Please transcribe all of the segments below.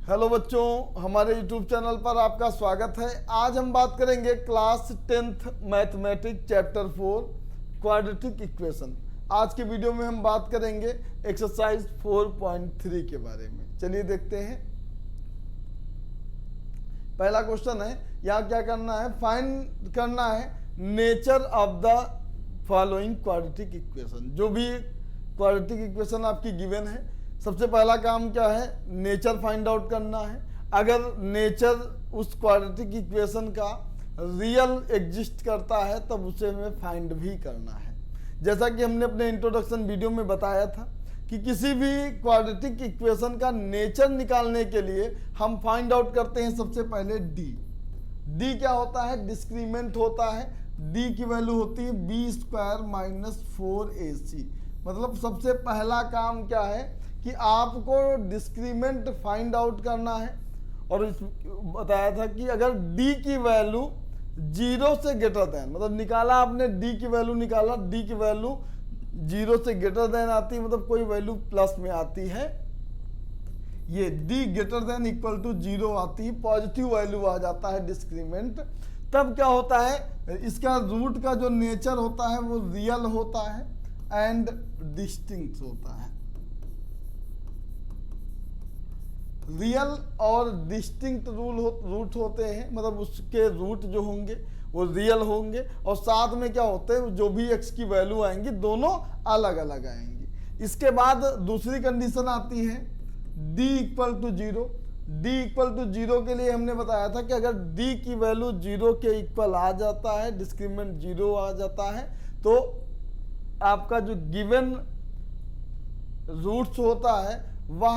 Hello बच्चों, हमारे YouTube channel पर आपका स्वागत है। आज हम बात करेंगे class 10th mathematics chapter 4 quadratic equation. आज के वीडियो में हम बात करेंगे एक्सरसाइज 4.3 के बारे में। चलिए देखते हैं। पहला क्वेश्चन है, यहाँ क्या करना है, फाइंड करना है nature of the following quadratic equation. जो भी क्वाड्रेटिक इक्वेशन आपकी गिवन है, सबसे पहला काम क्या है, नेचर फाइंड आउट करना है। अगर नेचर उस क्वाड्रेटिक इक्वेशन का रियल एग्जिस्ट करता है तब उसे हमें फाइंड भी करना है। जैसा कि हमने अपने इंट्रोडक्शन वीडियो में बताया था कि किसी भी क्वाड्रेटिक इक्वेशन का नेचर निकालने के लिए हम फाइंड आउट करते हैं सबसे पहले डी क्या होता है, डिस्क्रीमेंट होता है। डी की वैल्यू होती है b² - 4ac। मतलब सबसे पहला काम क्या है कि आपको डिस्क्रीमेंट फाइंड आउट करना है। और बताया था कि अगर d की वैल्यू 0 से ग्रेटर देन, मतलब निकाला आपने d की वैल्यू निकाला, d की वैल्यू 0 से ग्रेटर देन आती है, मतलब कोई वैल्यू प्लस में आती है, ये d greater than equal to 0 आती है, पॉजिटिव वैल्यू आ जाता है डिस्क्रीमेंट। तब क्या होता है, इसका रूट का जो नेचर होता है वो रियल होता है एंड डिस्टिंक्ट होता है। रियल और डिस्टिंक्ट रूट होते हैं, मतलब उसके रूट जो होंगे वो रियल होंगे, और साथ में क्या होते हैं, जो भी x की वैल्यू आएंगी दोनों अलग अलग आएंगी। इसके बाद दूसरी कंडीशन आती है d = 0। d = 0 के लिए हमने बताया था कि अगर d की वैल्यू 0 के इक्वल आ जाता है, डिस्क्रीमेंट 0 आ जाता है, तो आपका जो गिवन रूट्स होता है वह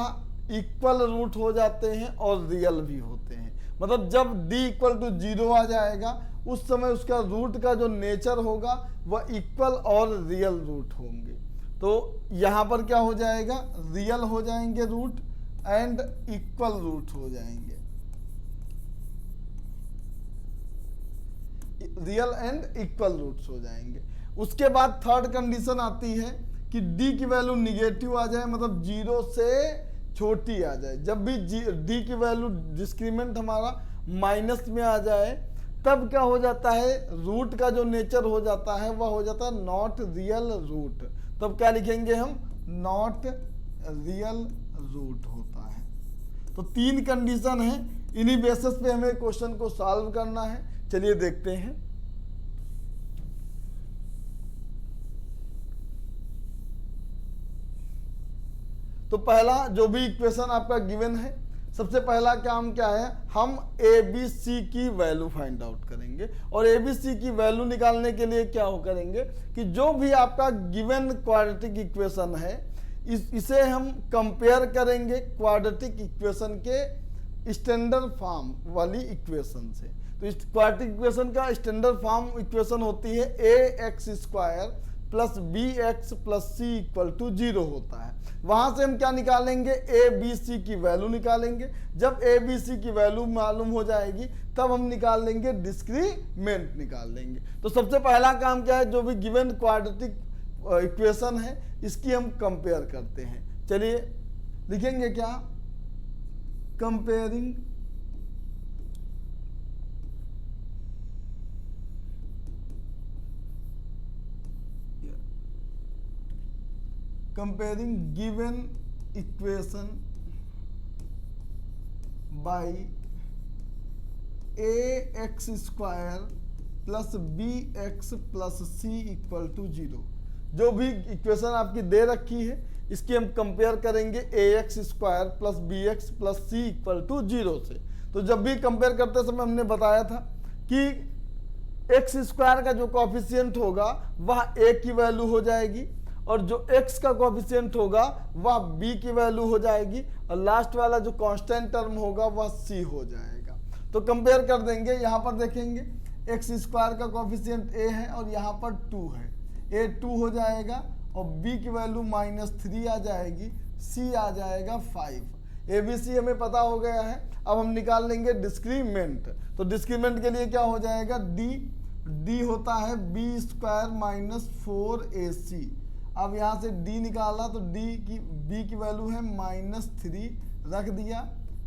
इक्वल रूट हो जाते हैं और रियल भी होते हैं। मतलब जब d = 0 आ जाएगा उस समय उसका रूट का जो नेचर होगा वह इक्वल और रियल रूट होंगे। तो यहाँ पर क्या हो जाएगा, रियल हो जाएंगे रूट एंड इक्वल रूट हो जाएंगे, रियल एंड इक्वल रूट्स हो जाएंगे। उसके बाद थर्ड कंडीशन आती है कि d की वैल्यू निगेटिव आ जाए, मतलब 0 से छोटी आ जाए। जब भी d की वैल्यू डिस्क्रीमेंट हमारा माइनस में आ जाए तब क्या हो जाता है, रूट का जो नेचर हो जाता है वह हो जाता है नॉट रियल रूट। तब क्या लिखेंगे हम, नॉट रियल रूट होता है। तो 3 कंडीशन है, इन्हीं बेसिस पे हमें क्वेश्चन को सॉल्व करना है। चलिए देखते हैं। तो पहला जो भी इक्वेशन आपका गिवन है, सबसे पहला काम क्या है, हम ABC की वैल्यू फाइंड आउट करेंगे। और ABC की वैल्यू निकालने के लिए क्या करेंगे कि जो भी आपका गिवन क्वाड्रेटिक इक्वेशन है इसे हम कंपेयर करेंगे क्वाड्रेटिक इक्वेशन के स्टैंडर्ड फॉर्म वाली इक्वेशन से। तो इस क्वाड्रेटिक इक्वेशन का स्टैंडर्ड फॉर्म इक्वेशन होती है ax² + bx + c = 0 होता है। वहां से हम क्या निकालेंगे, ABC की वैल्यू निकालेंगे। जब ABC की वैल्यू मालूम हो जाएगी तब हम निकाल लेंगे डिस्क्रीमेंट निकाल लेंगे। तो सबसे पहला काम क्या है, जो भी गिवन क्वाड्रेटिक इक्वेशन है इसकी हम कंपेयर करते हैं। चलिए लिखेंगे क्या, comparing given equation by ax² + bx + c = 0। जो भी इक्वेशन आपकी दे रखी है इसकी हम कंपेयर करेंगे ax² + bx + c = 0 से। तो जब भी कंपेयर करते समय हमने बताया था कि x² का जो कॉफिशिएंट होगा वह a की वैल्यू हो जाएगी, और जो x का कॉफिशिएंट होगा वह b की वैल्यू हो जाएगी, और लास्ट वाला जो कांस्टेंट टर्म होगा वह c हो जाएगा। तो कंपेयर कर देंगे। यहाँ पर देखेंगे x² का कॉफिशिएंट a है और यहाँ पर 2 है, a 2 हो जाएगा और b की वैल्यू -3 आ जाएगी, c आ जाएगा 5। ABC हमें पता हो गया है। अब हम निकाल लेंगे डिस्क्रीमेंट। तो डिस्क्रीमेंट के लिए क्या हो जाएगा, d होता है b² - 4ac। अब यहाँ से d निकाला तो b की वैल्यू है -3 रख दिया,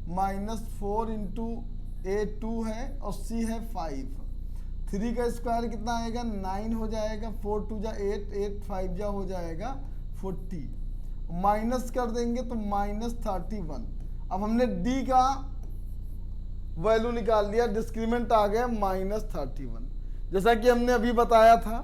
-4 इंटू ए 2 है और सी है 5। 3 का स्क्वायर कितना आएगा 9 हो जाएगा, 4 2 जा 8, 8 5 जा हो जाएगा 40, माइनस कर देंगे तो -31। अब हमने डी का वैल्यू निकाल लिया, डिस्क्रीमेंट आ गया -31। जैसा कि हमने अभी बताया था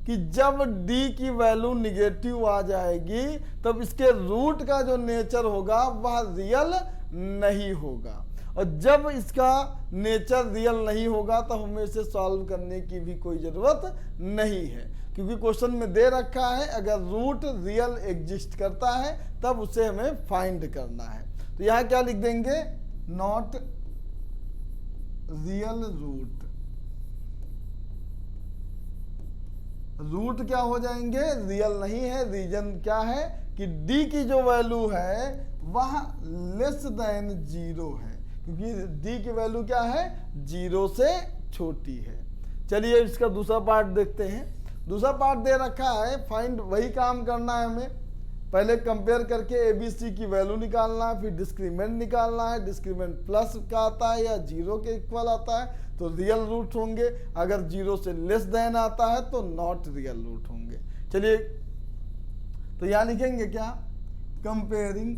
कि जब d की वैल्यू निगेटिव आ जाएगी तब इसके रूट का जो नेचर होगा वह रियल नहीं होगा, और जब इसका नेचर रियल नहीं होगा तो हमें इसे सॉल्व करने की भी कोई ज़रूरत नहीं है, क्योंकि क्वेश्चन में दे रखा है अगर रूट रियल एग्जिस्ट करता है तब उसे हमें फाइंड करना है। तो यहाँ क्या लिख देंगे, नॉट रियल रूट। रूट क्या हो जाएंगे, रियल नहीं है। रीजन क्या है कि d की जो वैल्यू है वह लेस देन 0 है, क्योंकि d की वैल्यू क्या है 0 से छोटी है। चलिए इसका दूसरा पार्ट देखते हैं। दूसरा पार्ट दे रखा है फाइंड, वही काम करना है हमें। पहले कंपेयर करके ए बी सी की वैल्यू निकालना है, फिर डिस्क्रीमेंट निकालना है। डिस्क्रीमेंट प्लस का आता है या 0 के इक्वल आता है तो रियल रूट होंगे, अगर 0 से लेस देन आता है तो नॉट रियल रूट होंगे। चलिए तो यहां लिखेंगे क्या, comparing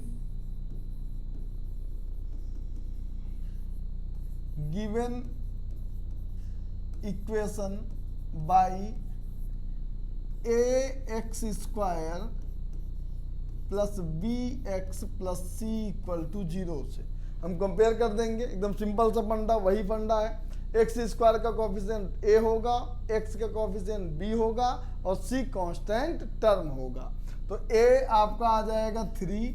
given equation by ax square plus B X plus C equal to 0 से हम कंपेयर कर देंगे। एकदम सिंपल सा फंडा, वही फंडा है। एक्स स्क्वायर का कोफिशिएंट ए होगा, एक्स का कोफिशिएंट बी होगा और सी कांस्टेंट टर्म होगा। तो ए आपका आ जाएगा 3,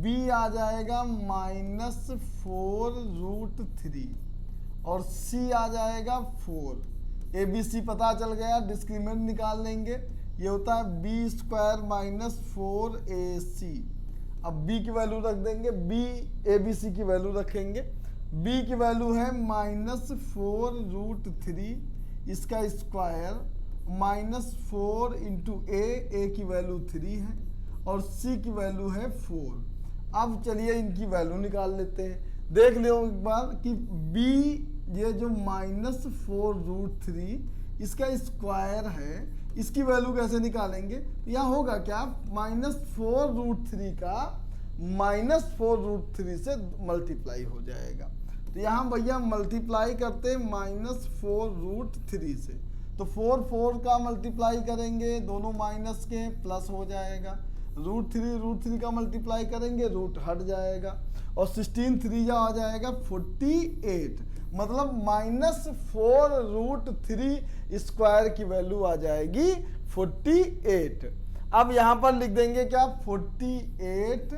बी आ जाएगा -4√3 और सी आ जाएगा 4। ए बी सी पता चल गया, डिस्क्रीमेंट निकाल लेंगे। ये होता है बी स्क्वायर -4ac। अब b की वैल्यू रख देंगे, b ए बी सी की वैल्यू रखेंगे। b की वैल्यू है -4√3, इसका स्क्वायर -4 इंटू ए की वैल्यू 3 है और c की वैल्यू है 4। अब चलिए इनकी वैल्यू निकाल लेते हैं। देख लो एक बार कि b ये जो -4√3 इसका स्क्वायर है, इसकी वैल्यू कैसे निकालेंगे। यहाँ होगा क्या, -4√3 का -4√3 से मल्टीप्लाई हो जाएगा। तो यहाँ भैया मल्टीप्लाई करते -4√3 से, तो 4 का मल्टीप्लाई करेंगे, दोनों माइनस के प्लस हो जाएगा। √3 का मल्टीप्लाई करेंगे, रूट हट जाएगा और 16 3 जा आ जाएगा 48, मतलब -4√3 स्क्वायर की वैल्यू आ जाएगी 48। अब यहाँ पर लिख देंगे क्या 48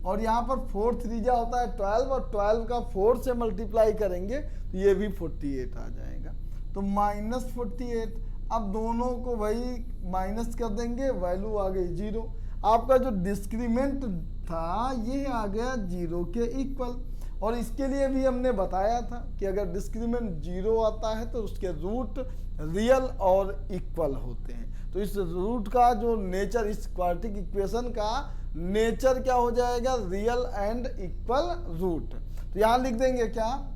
और यहाँ पर 4 3 जा होता है 12 और 12 का 4 से मल्टीप्लाई करेंगे तो ये भी 48 आ जाएगा। तो -48। अब दोनों को वही माइनस कर देंगे, वैल्यू आ गई 0। आपका जो डिस्क्रीमेंट था ये आ गया 0 के इक्वल, और इसके लिए भी हमने बताया था कि अगर डिस्क्रीमेंट 0 आता है तो उसके रूट रियल और इक्वल होते हैं। तो इस रूट का जो नेचर, इस क्वाड्रेटिक इक्वेशन का नेचर क्या हो जाएगा, रियल एंड इक्वल रूट। तो यहाँ लिख देंगे क्या,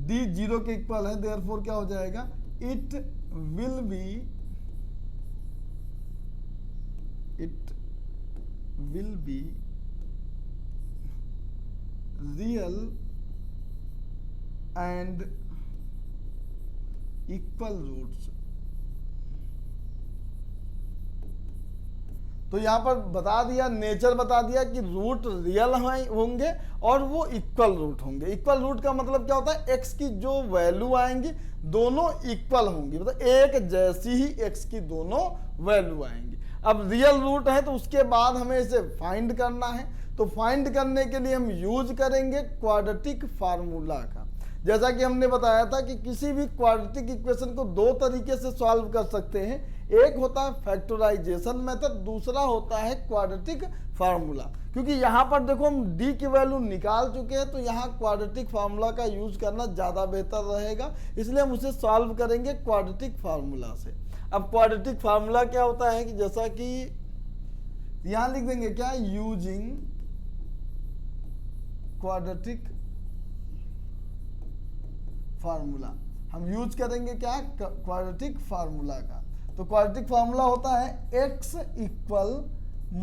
d 0 के इक्वल है, देयरफॉर क्या हो जाएगा, it will be real and equal roots. तो यहां पर बता दिया, नेचर बता दिया कि रूट रियल होंगे और वो इक्वल रूट होंगे। इक्वल रूट का मतलब क्या होता है, एक्स की जो वैल्यू आएंगी दोनों इक्वल होंगी, मतलब एक जैसी ही एक्स की दोनों वैल्यू आएंगी। अब रियल रूट है तो उसके बाद हमें इसे फाइंड करना है। तो फाइंड करने के लिए हम यूज करेंगे क्वाड्रेटिक फार्मूला का। जैसा कि हमने बताया था कि किसी भी क्वाड्रेटिक इक्वेशन को दो तरीके से सॉल्व कर सकते हैं। एक होता है फैक्टराइजेशन मेथड, दूसरा होता है क्वाड्रेटिक फार्मूला। क्योंकि यहाँ पर देखो हम d की वैल्यू निकाल चुके हैं तो यहाँ क्वाड्रेटिक फार्मूला का यूज करना ज़्यादा बेहतर रहेगा, इसलिए हम उसे सॉल्व करेंगे क्वाड्रेटिक फार्मूला से। अब क्वाड्रेटिक फार्मूला क्या होता है कि जैसा कि यहाँ लिख देंगे क्या, यूजिंग क्वाड्रेटिक फार्मूला। हम यूज करेंगे क्या, क्वाड्रेटिक फार्मूला का। तो क्वाड्रेटिक फार्मूला होता है x equal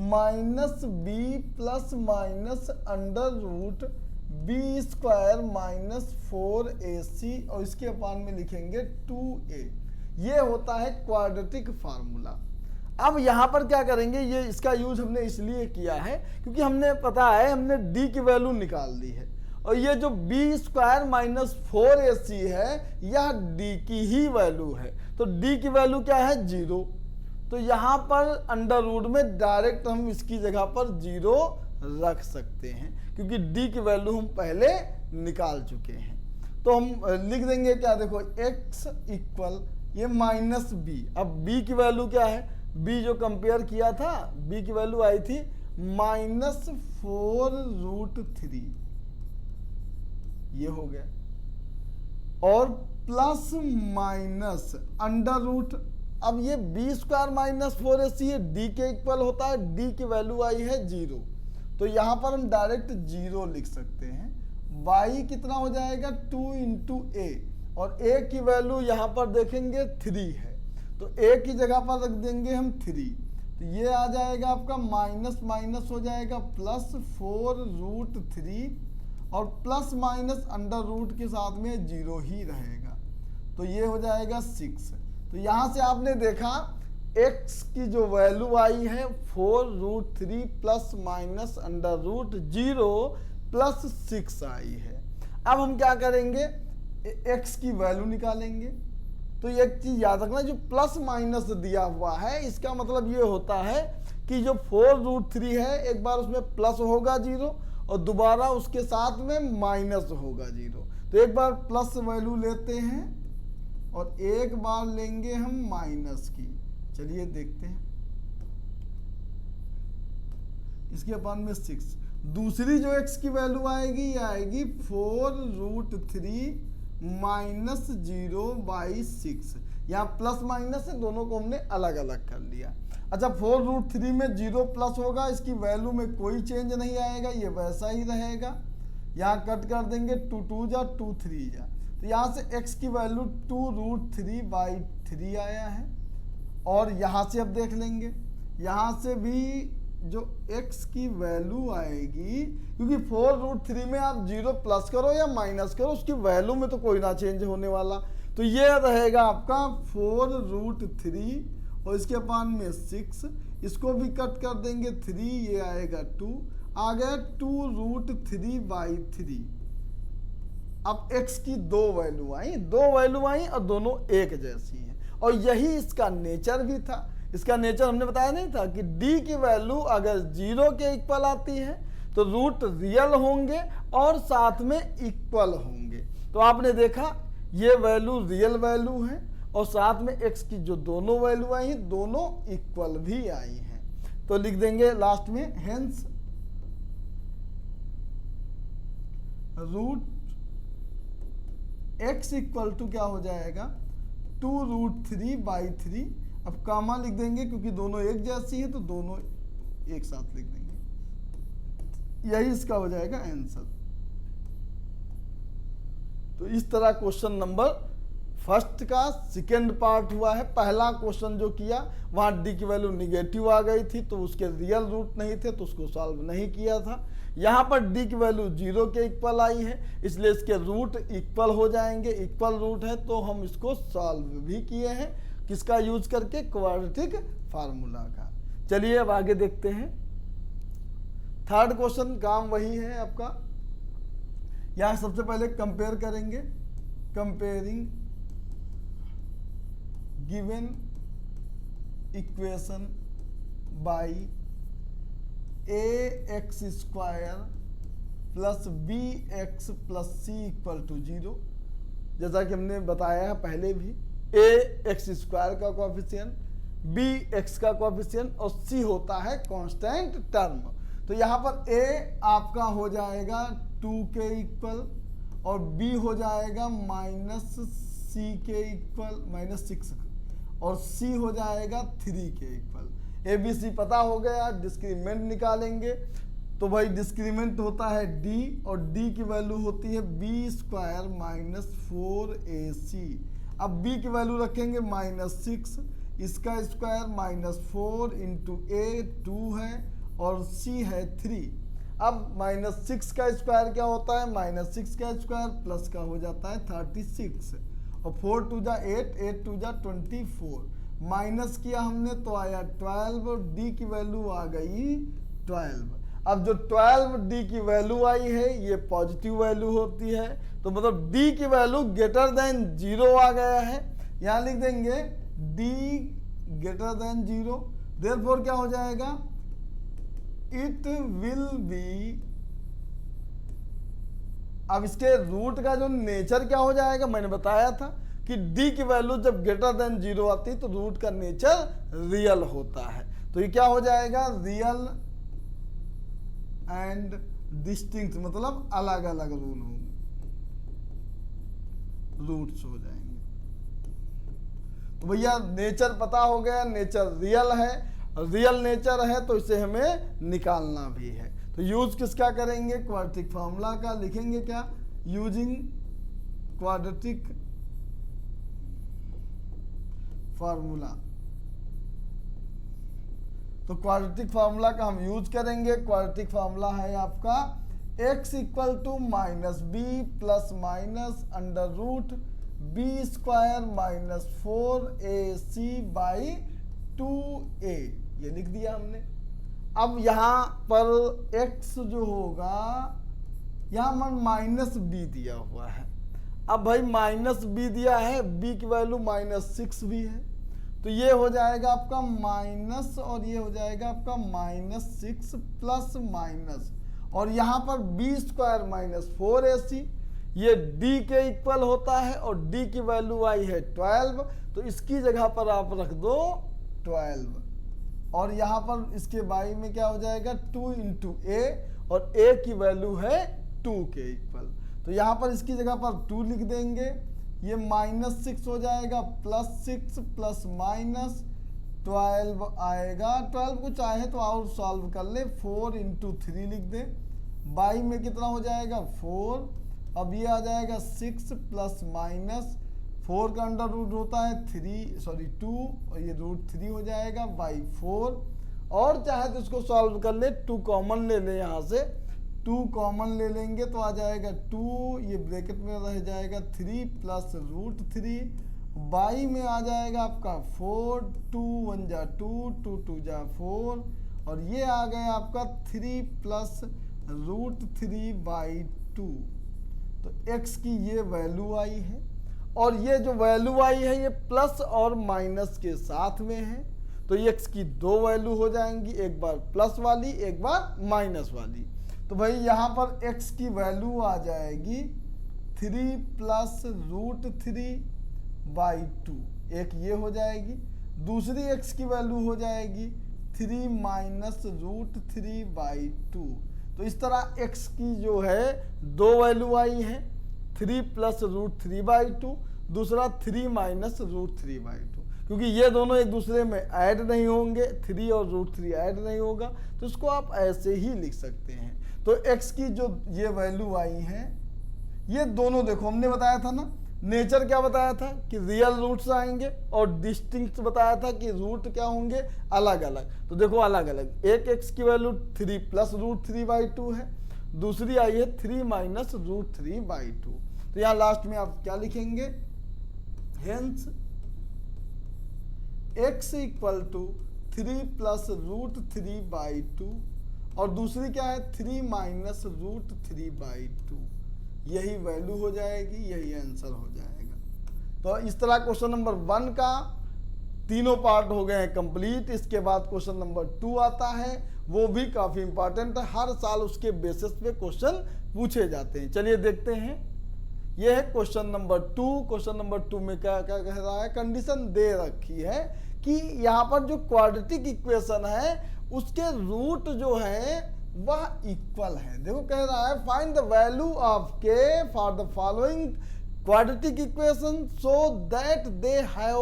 minus B plus minus under root B square minus 4ac और इसके अपान में लिखेंगे 2a। ये होता है क्वाड्रेटिक फार्मूला। अब यहाँ पर क्या करेंगे, ये इसका यूज हमने इसलिए किया है क्योंकि हमने पता है हमने d की वैल्यू निकाल दी है और ये जो बी स्क्वायर माइनस 4ac है यह d की ही वैल्यू है। तो d की वैल्यू क्या है, 0। तो यहाँ पर अंडर रूट में डायरेक्ट हम इसकी जगह पर 0 रख सकते हैं क्योंकि d की वैल्यू हम पहले निकाल चुके हैं। तो हम लिख देंगे क्या, देखो x इक्वल ये माइनस बी। अब b की वैल्यू क्या है, b जो कंपेयर किया था b की वैल्यू आई थी -4√3, ये हो गया, और प्लस माइनस अंडर रूट। अब ये B square minus 4ac d के इक्वल होता है, d की वैल्यू आई है 0। तो यहाँ पर हम डायरेक्ट 0 लिख सकते हैं। y कितना हो जाएगा, 2 इंटू a, और a की वैल्यू यहाँ पर देखेंगे 3 है तो a की जगह पर रख देंगे हम 3। तो ये आ जाएगा आपका माइनस माइनस हो जाएगा प्लस 4√3 और प्लस माइनस अंडर रूट के साथ में 0 ही रहेगा। तो ये हो जाएगा 6। तो यहाँ से आपने देखा x की जो वैल्यू आई है 4√3 plus minus under root 0 plus 6 आई है। अब हम क्या करेंगे, x की वैल्यू निकालेंगे। तो एक चीज याद रखना, जो प्लस माइनस दिया हुआ है इसका मतलब ये होता है कि जो 4√3 है एक बार उसमें प्लस होगा 0 और दोबारा उसके साथ में माइनस होगा 0। तो एक बार प्लस वैल्यू लेते हैं और एक बार लेंगे हम माइनस की। चलिए देखते हैं, इसके अपान में 6। दूसरी जो x की वैल्यू आएगी ये आएगी 4√3 माइनस 0/6। यहाँ प्लस माइनस है, दोनों को हमने अलग अलग कर लिया। अच्छा, 4√3 में 0 प्लस होगा, इसकी वैल्यू में कोई चेंज नहीं आएगा, ये वैसा ही रहेगा। यहाँ कट कर देंगे, 2 2 जा 2 3 जा। तो यहाँ से x की वैल्यू 2√3/3 आया है। और यहाँ से अब देख लेंगे, यहाँ से भी जो x की वैल्यू आएगी, क्योंकि 4√3 में आप 0 प्लस करो या माइनस करो उसकी वैल्यू में तो कोई ना चेंज होने वाला। तो ये रहेगा आपका 4√3 और इसके अपान में 6। इसको भी कट कर देंगे 3, ये आएगा 2, आ गया 2√3/3। अब x की दो वैल्यू आई और दोनों एक जैसी हैं और यही इसका नेचर भी था। इसका नेचर हमने बताया नहीं था कि d की वैल्यू अगर 0 के इक्वल आती है तो रूट रियल होंगे और साथ में इक्वल होंगे। तो आपने देखा ये वैल्यू रियल वैल्यू है और साथ में x की जो दोनों वैल्यू आई हैं दोनों इक्वल भी आई हैं। तो लिख देंगे लास्ट में, hence root x equal to क्या हो जाएगा, 2√3/3। अब कामा लिख देंगे क्योंकि दोनों एक जैसी है तो दोनों एक साथ लिख देंगे, यही इसका हो जाएगा आंसर। तो इस तरह क्वेश्चन नंबर फर्स्ट का सेकेंड पार्ट हुआ है। पहला क्वेश्चन जो किया वहां d की वैल्यू निगेटिव आ गई थी तो उसके रियल रूट नहीं थे तो उसको सॉल्व नहीं किया था। यहाँ पर d की वैल्यू 0 के इक्वल आई है इसलिए इसके रूट इक्वल हो जाएंगे, इक्वल रूट है तो हम इसको सॉल्व भी किए हैं। किसका यूज करके, क्वाड्रेटिक फार्मूला का। चलिए अब आगे देखते हैं। थर्ड क्वेश्चन काम वही है आपका। यहां सबसे पहले कंपेयर करेंगे, comparing given equation by ax² plus bx plus c equal to 0। जैसा कि हमने बताया है पहले भी, ax² का कोएफिशिएंट, bx का कोएफिशिएंट और c होता है कांस्टेंट टर्म। तो यहाँ पर a आपका हो जाएगा 2 के इक्वल और b हो जाएगा -c के इक्वल -6 और c हो जाएगा 3 के इक्वल। ABC पता हो गया, डिस्क्रीमेंट निकालेंगे। तो भाई डिस्क्रीमेंट होता है d, और d की वैल्यू होती है b स्क्वायर माइनस 4ac। अब b की वैल्यू रखेंगे -6, इसका स्क्वायर -4 इंटू a 2 है और c है 3। अब -6 का स्क्वायर क्या होता है, -6 का स्क्वायर प्लस का हो जाता है 36, और 4 टू जा 8, 8 टू जा 24, माइनस किया हमने तो आया 12, और d की वैल्यू आ गई 12। अब जो 12 d की वैल्यू आई है ये पॉजिटिव वैल्यू होती है, तो मतलब d की वैल्यू ग्रेटर देन 0 आ गया है। यहाँ लिख देंगे d ग्रेटर देन 0, देयरफॉर क्या हो जाएगा, इट विल बी। अब इसके रूट का जो नेचर क्या हो जाएगा, मैंने बताया था कि d की वैल्यू जब ग्रेटर देन 0 आती है तो रूट का नेचर रियल होता है। तो ये क्या हो जाएगा, रियल एंड डिस्टिंक्ट, मतलब अलग अलग रूल होंगे, रूट्स हो जाएंगे। तो भैया नेचर पता हो गया, नेचर रियल है, रियल नेचर है तो इसे हमें निकालना भी है। तो यूज किसका करेंगे, क्वाड्रेटिक फार्मूला का। लिखेंगे क्या, यूजिंग क्वाड्रेटिक फार्मूला। तो क्वाड्रेटिक फार्मूला का हम यूज करेंगे। क्वाड्रेटिक फार्मूला है आपका x equal to -b plus minus under root b square minus 4ac by 2a, ये लिख दिया हमने। अब यहाँ पर x जो होगा, यहाँ पर -b दिया हुआ है। अब भाई -b दिया है, b की वैल्यू -6 भी है, तो ये हो जाएगा आपका माइनस, और ये हो जाएगा आपका -6 प्लस माइनस, और यहाँ पर b स्क्वायर माइनस 4ac, ये d के इक्वल होता है, और d की वैल्यू आई है 12, तो इसकी जगह पर आप रख दो 12, और यहाँ पर इसके बाई में क्या हो जाएगा 2 इंटू a, और a की वैल्यू है 2 के इक्वल, तो यहाँ पर इसकी जगह पर 2 लिख देंगे। ये -6 हो जाएगा, +6 प्लस माइनस 12 आएगा। 12 को चाहे तो और सॉल्व कर ले, 4 इंटू 3 लिख दे, बाई में कितना हो जाएगा 4। अब ये आ जाएगा 6 प्लस माइनस 4 का अंडर रूट होता है 2, और ये √3 हो जाएगा बाई 4, और चाहे तो इसको सॉल्व कर ले, 2 कॉमन ले ले, यहाँ से 2 कॉमन ले लेंगे तो आ जाएगा 2, ये ब्रैकेट में रह जाएगा 3 प्लस √3, बाई में आ जाएगा आपका 4, 2 1 जा 2, 2 2 जा 4, और ये आ गया आपका 3 प्लस √3 बाई 2। तो x की ये वैल्यू आई है, और ये जो वैल्यू आई है ये प्लस और माइनस के साथ में है, तो x की 2 वैल्यू हो जाएंगी, एक बार प्लस वाली, एक बार माइनस वाली। तो भाई यहाँ पर x की वैल्यू आ जाएगी 3 प्लस √3 बाई 2, एक ये हो जाएगी। दूसरी x की वैल्यू हो जाएगी 3 माइनस √3 बाई 2। तो इस तरह x की जो है 2 वैल्यू आई है, 3 प्लस √3 बाई 2, दूसरा 3 माइनस √3 बाई 2, क्योंकि ये दोनों एक दूसरे में ऐड नहीं होंगे, 3 और √3 ऐड नहीं होगा, तो इसको आप ऐसे ही लिख सकते हैं। तो x की जो ये वैल्यू आई है, ये दोनों देखो हमने बताया था ना, नेचर क्या बताया था कि रियल रूट्स आएंगे, और डिस्टिंक्ट बताया था कि रूट क्या होंगे, अलग अलग। तो देखो अलग अलग, एक x की वैल्यू 3 प्लस √3 बाई 2 है, दूसरी आई है 3 माइनस √3 बाई 2। तो यहाँ लास्ट में आप क्या लिखेंगे, hence x equal to 3 plus √3 by 2, और दूसरी क्या है 3 माइनस √3 बाई 2, यही वैल्यू हो जाएगी, यही आंसर हो जाएगा। तो इस तरह क्वेश्चन नंबर 1 का तीनों पार्ट हो गए हैं कंप्लीट। इसके बाद क्वेश्चन नंबर 2 आता है, वो भी काफी इंपॉर्टेंट है, हर साल उसके बेसिस पे क्वेश्चन पूछे जाते हैं। चलिए देखते हैं, यह है क्वेश्चन नंबर 2। क्वेश्चन नंबर 2 में क्या क्या कह रहा है, कंडीशन दे रखी है कि यहाँ पर जो क्वाड्रेटिक इक्वेशन है उसके रूट जो है वह इक्वल है। देखो कह रहा है find the value of k for the following quadratic equation so that they have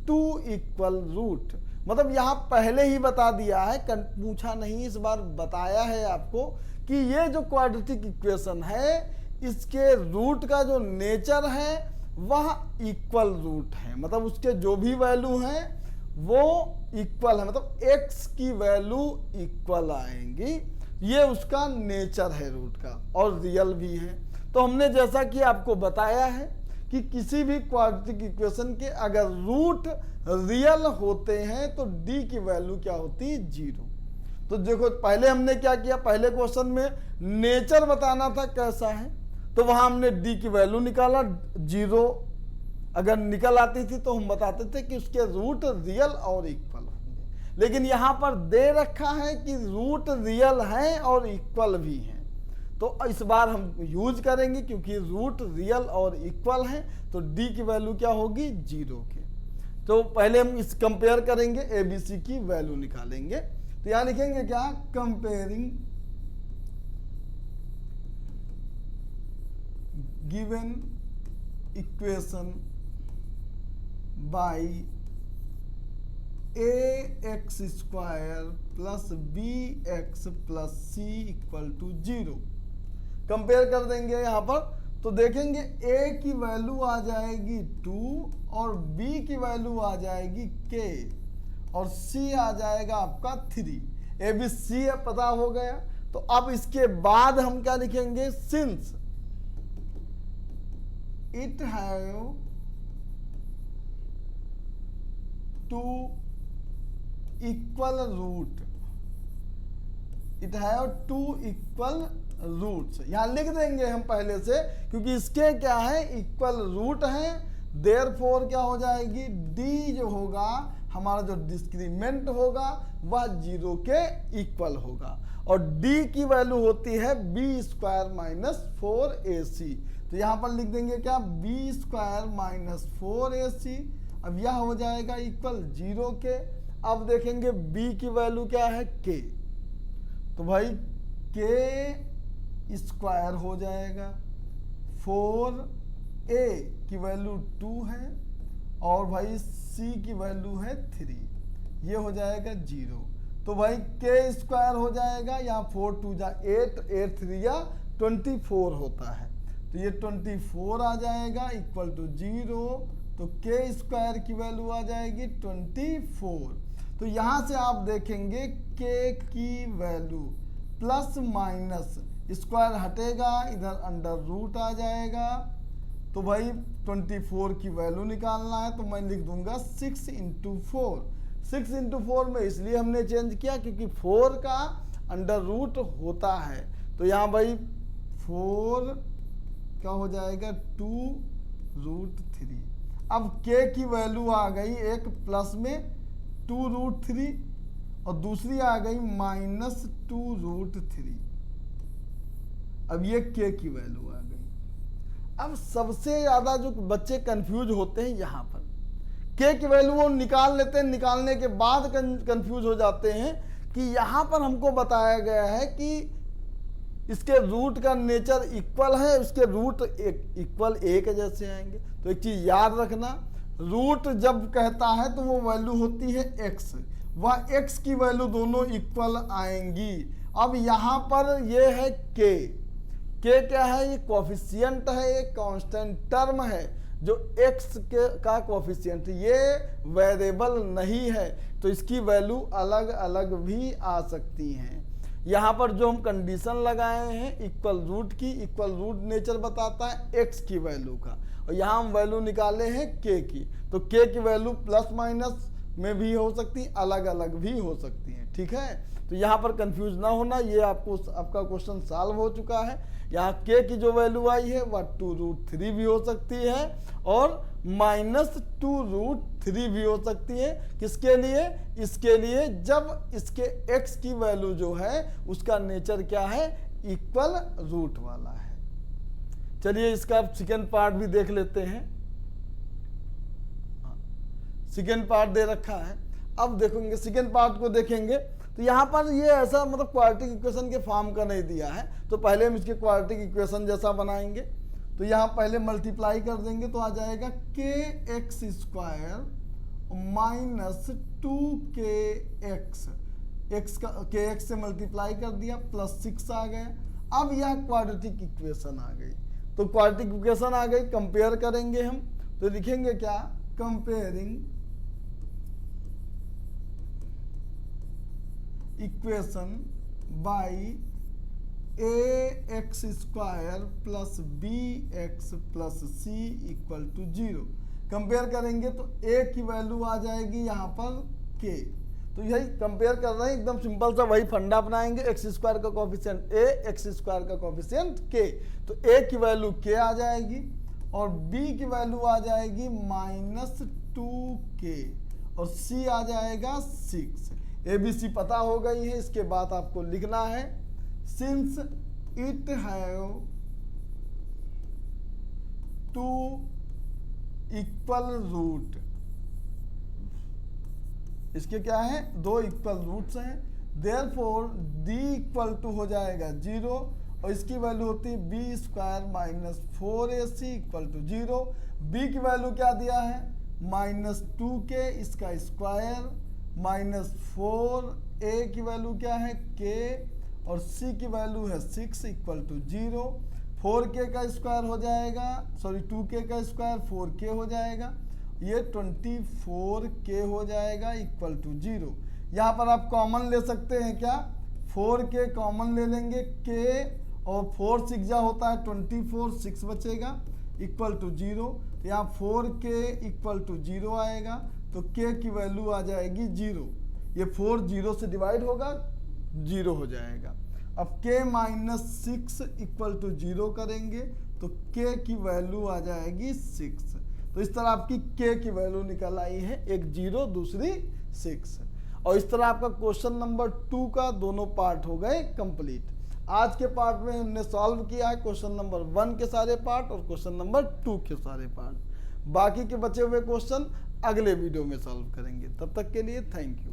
2 equal root. मतलब यहाँ पहले ही बता दिया है, पूछा नहीं, इस बार बताया है आपको कि ये जो क्वाड्रेटिक इक्वेशन है इसके रूट का जो नेचर है वह इक्वल रूट है, मतलब उसके जो भी वैल्यू हैं वो इक्वल है, मतलब x की वैल्यू इक्वल आएंगी, ये उसका नेचर है रूट का, और रियल भी है। तो हमने जैसा कि आपको बताया है कि किसी भी क्वाड्रेटिक इक्वेशन के अगर रूट रियल होते हैं तो d की वैल्यू क्या होती है, 0। तो देखो पहले हमने क्या किया, पहले क्वेश्चन में नेचर बताना था कैसा है, तो वहां हमने d की वैल्यू निकाला 0, अगर निकल आती थी तो हम बताते थे कि उसके रूट रियल और इक्वल होंगे। लेकिन यहाँ पर दे रखा है कि रूट रियल हैं और इक्वल भी हैं, तो इस बार हम यूज करेंगे क्योंकि रूट रियल और इक्वल हैं, तो d की वैल्यू क्या होगी, 0 के। तो पहले हम इस कंपेयर करेंगे, ABC की वैल्यू निकालेंगे। तो यहाँ लिखेंगे क्या, comparing given equation by ax square plus bx plus c equal to 0। Compare कर देंगे यहाँ पर, तो देखेंगे a की वैल्यू आ जाएगी 2 और b की वैल्यू आ जाएगी k और c आ जाएगा आपका 3। a b c पता हो गया। तो अब इसके बाद हम क्या लिखेंगे, since it have two equal root, it have two equal roots, यहां लिख देंगे हम पहले से, क्योंकि इसके क्या है, इक्वल रूट है। देयरफॉर क्या हो जाएगी, d जो होगा हमारा जो डिस्क्रीमेंट होगा वह 0 के इक्वल होगा, और d की वैल्यू होती है b स्क्वायर माइनस 4ac। तो यहां पर लिख देंगे क्या, b स्क्वायर माइनस 4ac, अब यह हो जाएगा इक्वल 0 के। अब देखेंगे b की वैल्यू क्या है, k, तो भाई k स्क्वायर हो जाएगा, 4a की वैल्यू 2 है और भाई c की वैल्यू है 3, ये हो जाएगा 0। तो भाई k स्क्वायर हो जाएगा, यहाँ 4 2 जा 8, 8 3 या 24 होता है, तो ये 24 आ जाएगा इक्वल टू 0। तो k स्क्वायर की वैल्यू आ जाएगी 24। तो यहाँ से आप देखेंगे k की वैल्यू प्लस माइनस स्क्वायर हटेगा, इधर अंडर रूट आ जाएगा। तो भाई 24 की वैल्यू निकालना है, तो मैं लिख दूंगा 6 इंटू 4। 6 इंटू 4 में इसलिए हमने चेंज किया क्योंकि 4 का अंडर रूट होता है। तो यहाँ भाई 4 क्या हो जाएगा, 2 रूट 3। अब k की वैल्यू आ गई एक प्लस में 2 रूट 3 और दूसरी आ गई माइनस 2 रूट 3। अब ये k की वैल्यू आ गई। अब सबसे ज्यादा जो बच्चे कंफ्यूज होते हैं यहाँ पर, k की वैल्यू वो निकाल लेते हैं, निकालने के बाद कंफ्यूज हो जाते हैं कि यहाँ पर हमको बताया गया है कि इसके रूट का नेचर इक्वल है, उसके रूट इक्वल एक जैसे आएंगे। तो एक चीज याद रखना, रूट जब कहता है तो वो वैल्यू होती है x, वह x की वैल्यू दोनों इक्वल आएंगी। अब यहाँ पर ये है k क्या है, ये कोफिशिएंट है, ये कांस्टेंट टर्म है जो x का कोफिशिएंट, ये वेरिएबल नहीं है, तो इसकी वैल्यू अलग अलग भी आ सकती हैं। यहाँ पर जो हम कंडीशन लगाए हैं इक्वल रूट की, इक्वल रूट नेचर बताता है x की वैल्यू का, और यहाँ हम वैल्यू निकाले हैं k की। तो k की वैल्यू प्लस माइनस में भी हो सकती है, अलग अलग भी हो सकती है, ठीक है। तो यहाँ पर कंफ्यूज ना होना, ये आपका क्वेश्चन सॉल्व हो चुका है। यहाँ k की जो वैल्यू आई है वह 2 रूट 3 भी हो सकती है और माइनस 2 रूट 3 भी हो सकती है। किसके लिए, इसके लिए जब इसके x की वैल्यू जो है उसका नेचर क्या है, इक्वल रूट वाला है। चलिए इसका सेकेंड पार्ट भी देख लेते हैं। सेकेंड पार्ट दे रखा है, अब देखेंगे सेकेंड पार्ट को देखेंगे तो यहाँ पर ये ऐसा मतलब क्वाड्रेटिक इक्वेशन के फॉर्म का नहीं दिया है, तो पहले हम इसके क्वाड्रेटिक इक्वेशन जैसा बनाएंगे। तो यहाँ पहले मल्टीप्लाई कर देंगे तो आ जाएगा के x square minus 2kx, x का kx से मल्टीप्लाई कर दिया प्लस 6 आ गया। अब यह क्वाड्रेटिक इक्वेशन आ गई। तो क्वाड्रेटिक इक्वेशन आ गई, कंपेयर करेंगे हम तो लिखेंगे क्या, comparing equation by ax square plus bx plus c equal to 0। Compare करेंगे तो a की वैल्यू आ जाएगी यहाँ पर k। तो यही कंपेयर कर रहे हैं, एकदम सिंपल सा वही फंडा अपनाएंगे। एक्स स्क्वायर का कोफिशिएंट a, एक्स स्क्वायर का कोफिशिएंट k। तो a की वैल्यू k आ जाएगी और b की वैल्यू आ जाएगी माइनस 2k और c आ जाएगा 6। ABC पता हो गई है। इसके बाद आपको लिखना है since it have two equal root, इसके क्या है, 2 इक्वल रूट्स हैं, देयरफॉर d इक्वल टू हो जाएगा 0 और इसकी वैल्यू होती है B square minus 4ac equal to 0। b की वैल्यू क्या दिया है, माइनस 2k, इसका स्क्वायर माइनस 4a की वैल्यू क्या है k और c की वैल्यू है 6 इक्वल टू 0। 4k का स्क्वायर हो जाएगा, सॉरी 2k का स्क्वायर 4k हो जाएगा, ये 24k हो जाएगा इक्वल टू 0। यहाँ पर आप कॉमन ले सकते हैं क्या, 4k कॉमन ले लेंगे, k और 4 6 जा होता है 24, 6 बचेगा इक्वल टू 0। यहाँ 4k इक्वल टू 0 आएगा तो k की वैल्यू आ जाएगी 0। ये 4 0 से डिवाइड होगा 0 हो जाएगा। अब k माइनस 6 इक्वल टू 0 करेंगे तो k की वैल्यू आ जाएगी 6। तो इस तरह आपकी k की वैल्यू निकल आई है, एक 0 दूसरी 6। और इस तरह आपका क्वेश्चन नंबर 2 का दोनों पार्ट हो गए कंप्लीट। आज के पार्ट में हमने सॉल्व किया है क्वेश्चन नंबर 1 के सारे पार्ट और क्वेश्चन नंबर 2 के सारे पार्ट। बाकी के बचे हुए क्वेश्चन अगले वीडियो में सॉल्व करेंगे। तब तक के लिए थैंक यू।